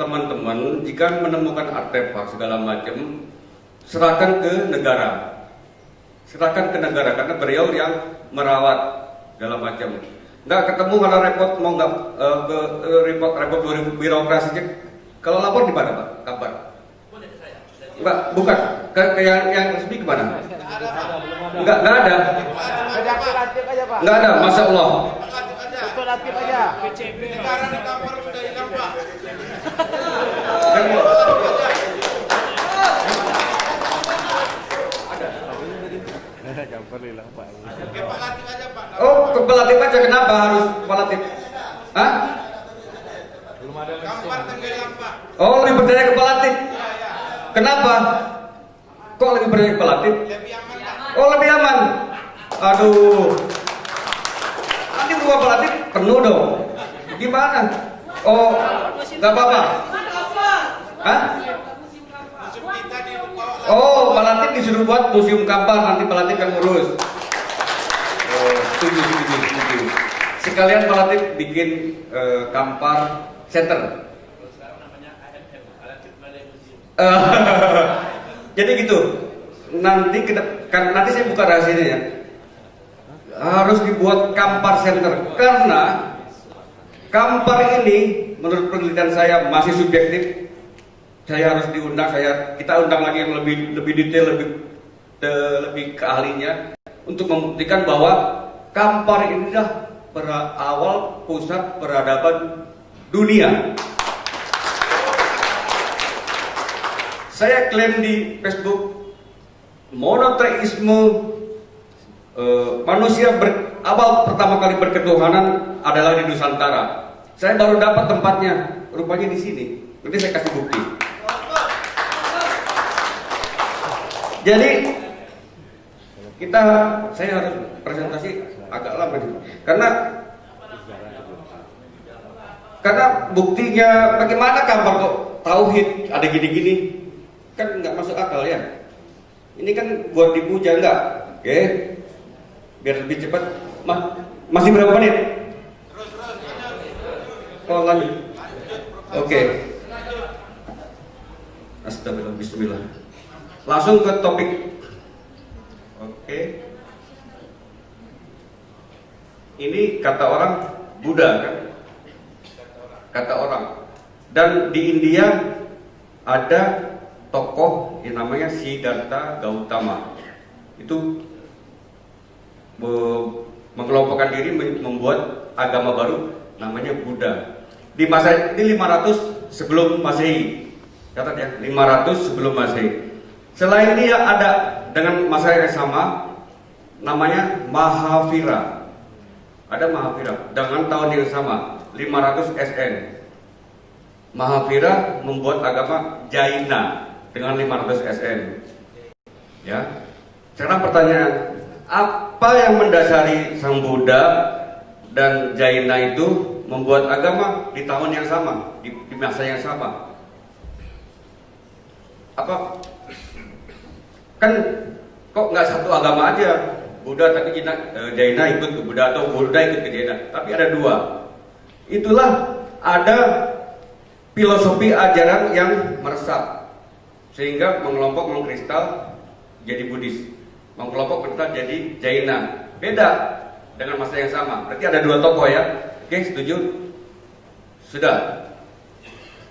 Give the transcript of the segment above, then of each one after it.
teman-teman, jika menemukan artefak segala macam, serahkan ke negara. Serahkan ke negara karena beliau yang merawat segala macam. Nggak ketemu malah repot, mau nggak repot birokrasinya. Kalau lapor di mana, Pak? Kabar? Mbak, bukan. Ke yang resmi kemana? Nggak ada. Nggak ada, Masya Allah. Betul aktif aja. Sekarang di kantor sudah hilang, Pak. Oh, kepala tip aja. Kenapa harus kepala tip? Hah? Belum ada kampar tenggelam, Pak. Oh, lebih percaya kepala tip. Kenapa? Kok lebih percaya kepala tip? Lebih aman, Pak. Oh, lebih aman. Aduh. Nanti gua kepala tip penuh dong. Gimana? Oh, nggak apa-apa. Hah? Musuh kita dibawa. Oh, Palatif disuruh buat museum kapal, nanti Palatif yang ngurus. Oh, setuju. Sekalian Palatif bikin kampar center. Jadi gitu. Nanti nanti saya buka rahasianya ya. Harus dibuat kampar center karena kampar ini menurut penelitian saya masih subjektif. Saya harus diundang, kita undang lagi yang lebih detail, lebih ke ahlinya untuk membuktikan bahwa kampar ini adalah awal pusat peradaban dunia. Saya klaim di Facebook monoteisme, manusia awal pertama kali berketuhanan adalah di Nusantara. Saya baru dapat tempatnya, rupanya di sini. Nanti saya kasih bukti. Jadi saya harus presentasi agak lama nih. Karena buktinya bagaimana kampar kok tauhid ada gini-gini kan nggak masuk akal ya. Ini kan buat dipuja enggak? Oke. Biar lebih cepat. Masih berapa menit? Oh, lanjut. Oke. Astagfirullah, bismillah. Langsung ke topik. Oke. Ini kata orang Buddha kan? Kata orang. Dan di India ada tokoh yang namanya Siddhartha Gautama. Itu mengelompokkan diri membuat agama baru namanya Buddha. Di masa ini 500 sebelum Masehi. Catat ya, 500 sebelum Masehi. Selain dia ada dengan masa yang sama namanya Mahavira. Ada Mahavira dengan tahun yang sama 500 SN. Mahavira membuat agama Jaina dengan 500 SN. Ya. Sekarang pertanyaan, apa yang mendasari Sang Buddha dan Jaina itu membuat agama di tahun yang sama, di masa yang sama? Apa? Kan kok nggak satu agama aja, Buddha tapi Jaina ikut ke Buddha atau Buddha ikut ke Jaina, tapi ada dua. Itulah ada filosofi ajaran yang meresap sehingga mengkristal jadi Buddhis, mengkelompok jadi Jaina. Beda dengan masa yang sama. Berarti ada dua tokoh ya. Oke, setuju? Sudah.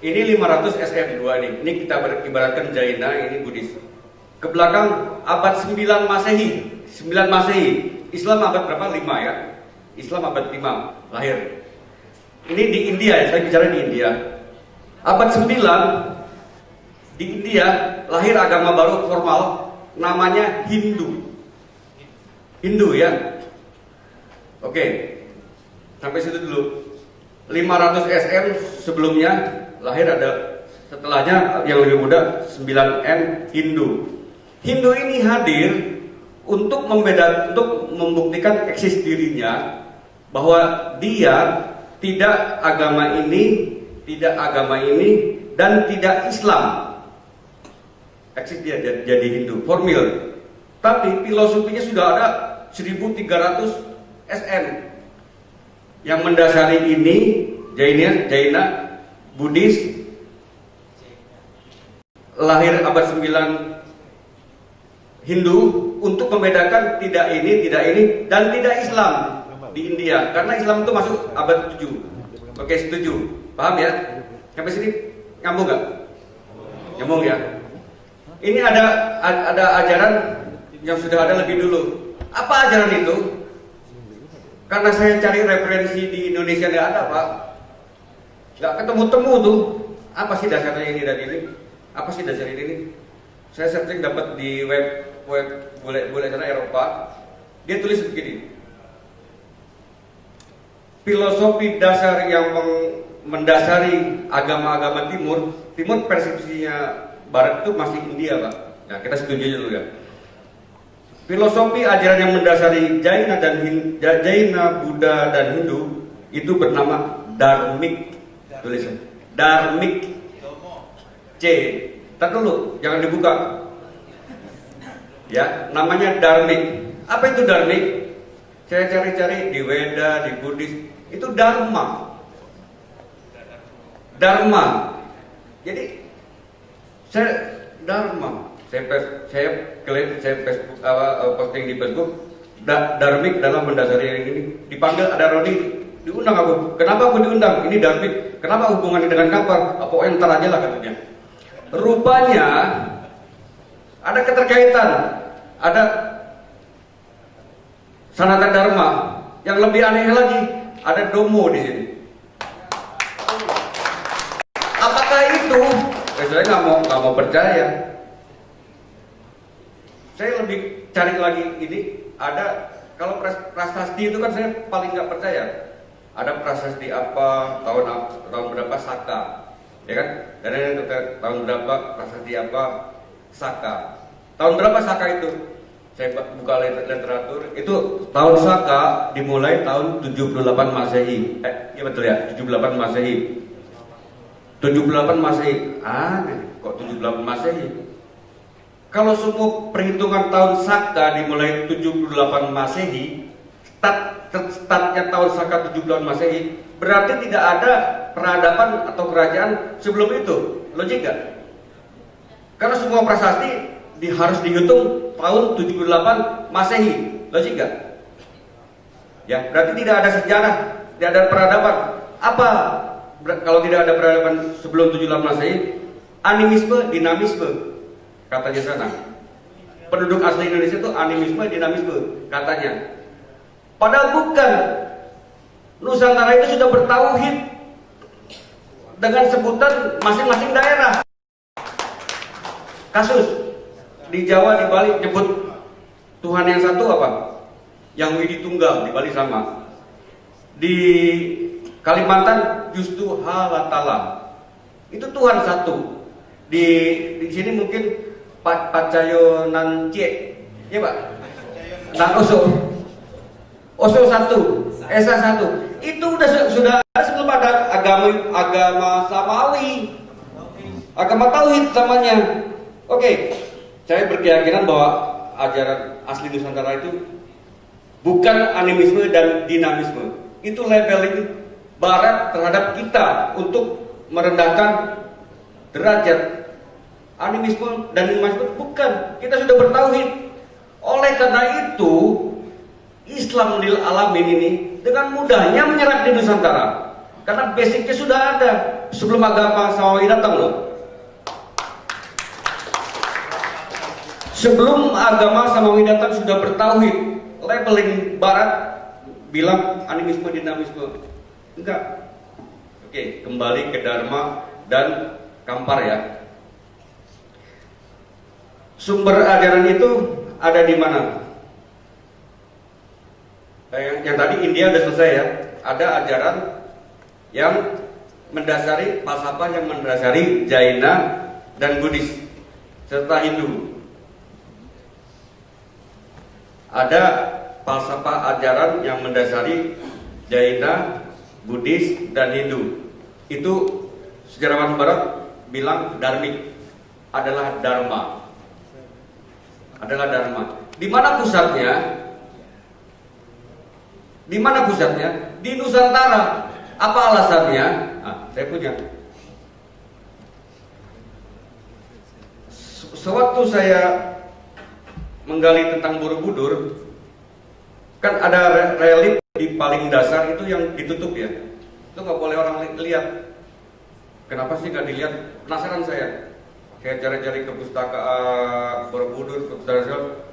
Ini 500 SM dua ini. Ini kita beribaratkan Jaina, ini Buddhis. Ke belakang abad 9 Masehi. 9 Masehi. Islam abad berapa? 5 ya. Islam abad 5 lahir. Ini di India ya, saya bicara di India. Abad 9 di India lahir agama baru formal namanya Hindu. Hindu ya. Oke. Sampai situ dulu. 500 SM sebelumnya lahir ada, setelahnya yang lebih muda 9N Hindu. Hindu ini hadir untuk membuktikan eksis dirinya bahwa dia tidak agama ini, dan tidak Islam. Eksis dia jadi Hindu, formil. Tapi filosofinya sudah ada 1300 SN. Yang mendasari ini Jaina, Buddhis, lahir abad 9 Hindu untuk membedakan tidak ini, dan tidak Islam di India. Karena Islam itu masuk abad 7. Oke, setuju. Paham ya? Sampai sini nyambung nggak? Nyambung ya? Ini ada ajaran yang sudah ada lebih dulu. Apa ajaran itu? Karena saya cari referensi di Indonesia nggak ada, Pak. Nggak ketemu-temu tuh. Apa sih dasarnya ini dan ini? Apa sih dasar ini? Saya searching dapat di web bule sana Eropa. Dia tulis begini. Filosofi dasar yang mendasari agama-agama Timur persepsinya Barat itu masih India, Pak. Nah, kita setuju dulu ya. Filosofi ajaran yang mendasari Jaina, Buddha dan Hindu itu bernama Dharmik. Tulisan Dharmik. C. Tar dulu, jangan dibuka. Ya, namanya Dharmik. Apa itu Dharmik? Saya cari-cari di Weda, di Buddhis, itu Dharma. Dharma. Jadi saya Facebook posting di Facebook, Dharmik dalam mendasari yang ini. Dipanggil ada Rodi, diundang aku. Kenapa aku diundang? Ini Dharmik. Kenapa hubungannya dengan kapal? Apa entar aja lah katanya. Rupanya ada keterkaitan, ada Sanatana Dharma. Yang lebih aneh lagi, ada Domo di sini. Apakah itu? Saya nggak mau percaya. Saya lebih cari lagi ini. Ada kalau prasasti itu kan saya paling nggak percaya. Ada prasasti apa, tahun berapa Saka, ya kan? Dan yang tahun berapa prasasti apa Saka. Tahun berapa Saka itu? Saya buka literatur, itu tahun Saka dimulai tahun 78 Masehi. Iya betul ya, 78 Masehi. 78 Masehi. Kok 78 Masehi? Kalau semua perhitungan tahun Saka dimulai 78 Masehi, startnya tahun Saka 78 Masehi, berarti tidak ada peradaban atau kerajaan sebelum itu. Logik gak? Karena semua prasasti harus dihitung tahun 78 Masehi. Logik gak? Ya, berarti tidak ada sejarah, tidak ada peradaban. Apa kalau tidak ada peradaban sebelum 78 Masehi? Animisme, dinamisme, katanya sana. Penduduk asli Indonesia itu animisme, dinamisme, katanya. Padahal bukan. Nusantara itu sudah bertauhid dengan sebutan masing-masing daerah. Kasus di Jawa, di Bali nyebut Tuhan yang satu apa? Yang Widi Tunggal, di Bali sama. Di Kalimantan Justu Halatala. Itu Tuhan satu. Di sini mungkin Pacayonan C, ya Pak? Nah, Oso satu, Esa satu. Itu sudah sebelum ada agama Samawi, agama Tauhid namanya. Oke, saya berkeyakinan bahwa ajaran asli Nusantara itu bukan animisme dan dinamisme. Itu labeling Barat terhadap kita untuk merendahkan derajat. Animisme dan dinamisme bukan. Kita sudah bertauhid. Oleh karena itu, Islam lil alamin ini dengan mudahnya menyerap di Nusantara. Karena basicnya sudah ada sebelum agama Samawi datang loh. Sebelum agama Samawi datang sudah bertauhid. Labeling Barat bilang animisme dinamisme. Enggak. Oke, kembali ke Dharma dan Kampar ya. Sumber ajaran itu ada di mana? Yang tadi India sudah selesai ya. Ada ajaran yang mendasari falsafah yang mendasari Jaina dan Buddhis serta Hindu. Ada falsafah ajaran yang mendasari Jaina, Buddhis dan Hindu. Itu sejarawan Barat bilang Dharmik adalah Dharma. Adalah Dharma. Di mana pusatnya? Di mana pusatnya? Di Nusantara. Apa alasannya? Nah, saya punya. sewaktu saya menggali tentang Borobudur, kan ada relief di paling dasar itu yang ditutup ya, itu nggak boleh orang lihat. Kenapa sih nggak dilihat? Penasaran saya cari-cari ke pustakaan Borobudur, ke pustakaan.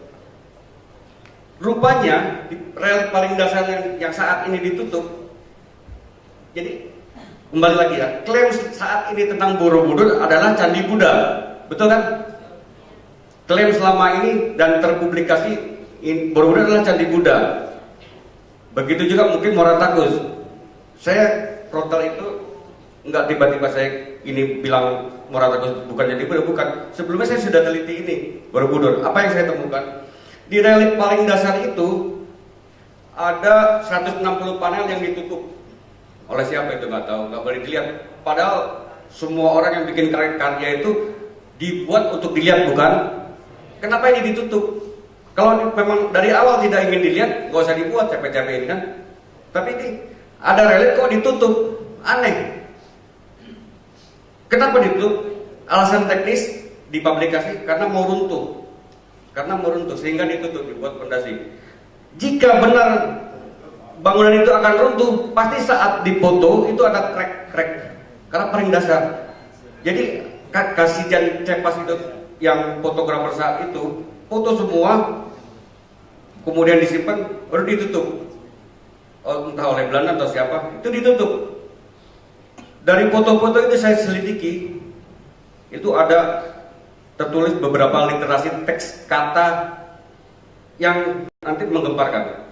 Rupanya di relief paling dasar yang saat ini ditutup. Jadi kembali lagi ya, klaim saat ini tentang Borobudur adalah Candi Buddha, betul kan? Klaim selama ini dan terpublikasi Borobudur adalah Candi Buddha. Begitu juga mungkin Muara Takus. Saya frontal itu nggak tiba-tiba saya ini bilang Muara Takus bukan Candi Buddha, bukan. Sebelumnya saya sudah teliti ini Borobudur. Apa yang saya temukan? Di relief paling dasar itu ada 160 panel yang ditutup. Oleh siapa itu nggak tahu, nggak boleh dilihat. Padahal semua orang yang bikin karya itu dibuat untuk dilihat, bukan? Kenapa ini ditutup? Kalau memang dari awal tidak ingin dilihat, nggak usah dibuat capek-capekin kan? Tapi ini ada relief kok ditutup, aneh. Kenapa ditutup? Alasan teknis dipublikasi karena mau runtuh. Sehingga ditutup, dibuat fondasi. Jika benar bangunan itu akan runtuh, pasti saat dipoto itu ada crack karena paling dasar. Jadi kasih Jan Cepas itu yang fotografer saat itu foto semua, kemudian disimpan, baru ditutup. Entah oleh Belanda atau siapa, itu ditutup. Dari foto-foto itu saya selidiki, itu ada tertulis beberapa literasi teks kata yang nanti menggemparkan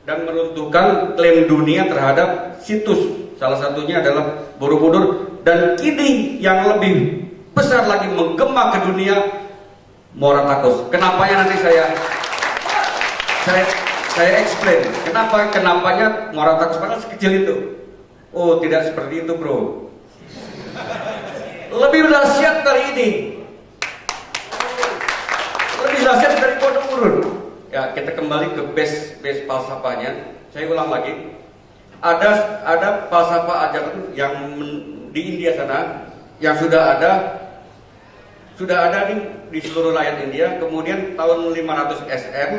dan meruntuhkan klaim dunia terhadap situs. Salah satunya adalah Borobudur, dan kini yang lebih besar lagi menggema ke dunia, Muara Takus. Kenapanya nanti saya explain. Kenapanya Muara Takus padahal sekecil itu. Oh, tidak seperti itu, bro. Lebih dahsyat dari ini. Lebih dahsyat dari Borobudur. Ya, kita kembali ke base falsafahnya. Saya ulang lagi. Ada falsafah ajaran yang di India sana yang sudah ada di seluruh rakyat India. Kemudian tahun 500 SM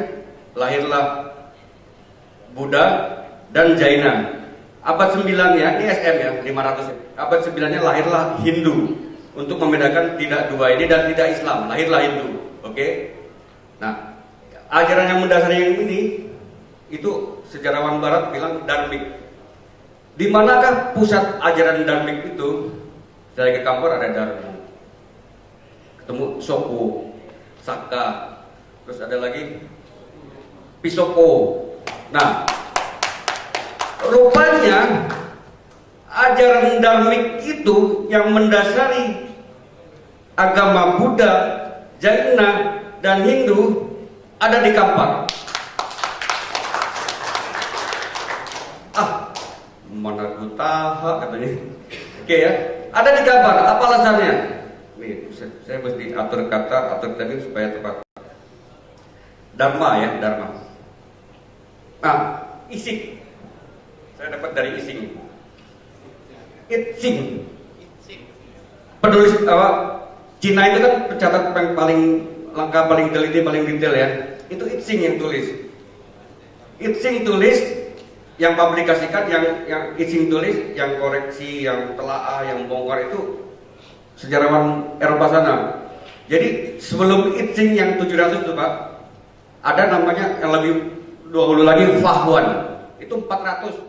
lahirlah Buddha dan Jaina. Abad 9-nya, ini SM ya, 500. Abad 9-nya lahirlah Hindu. Untuk membedakan tidak dua ini dan tidak Islam, lahirlah Hindu. Oke? Nah, ajaran yang mendasari yang ini itu sejarawan barat bilang Dharmik. Di manakah pusat ajaran Dharmik itu? Saya ke kantor ada Dharma. Ketemu Soko, Saka, terus ada lagi Pisoko. Nah, rupanya ajaran Dharmik itu yang mendasari agama Buddha, Jaina, dan Hindu ada di Kampar. Mana Gutaha katanya. Oke ya, ada di Kampar. Apa alasannya? Nih, saya mesti atur kata, atur tadi supaya tepat. Dharma ya, Dharma. Nah, isik. Saya dapat dari ising. Itsing. Penulis Cina itu kan pencatat yang paling lengkap, paling teliti, paling detail ya. Itu Itsing yang tulis. Itsing tulis, yang publikasikan, yang Itsing tulis, yang koreksi, yang telaah, yang bongkar itu sejarawan Eropa sana. Jadi sebelum Itsing yang 700 itu Pak, ada namanya yang lebih dahulu lagi Fahuan. Itu 400.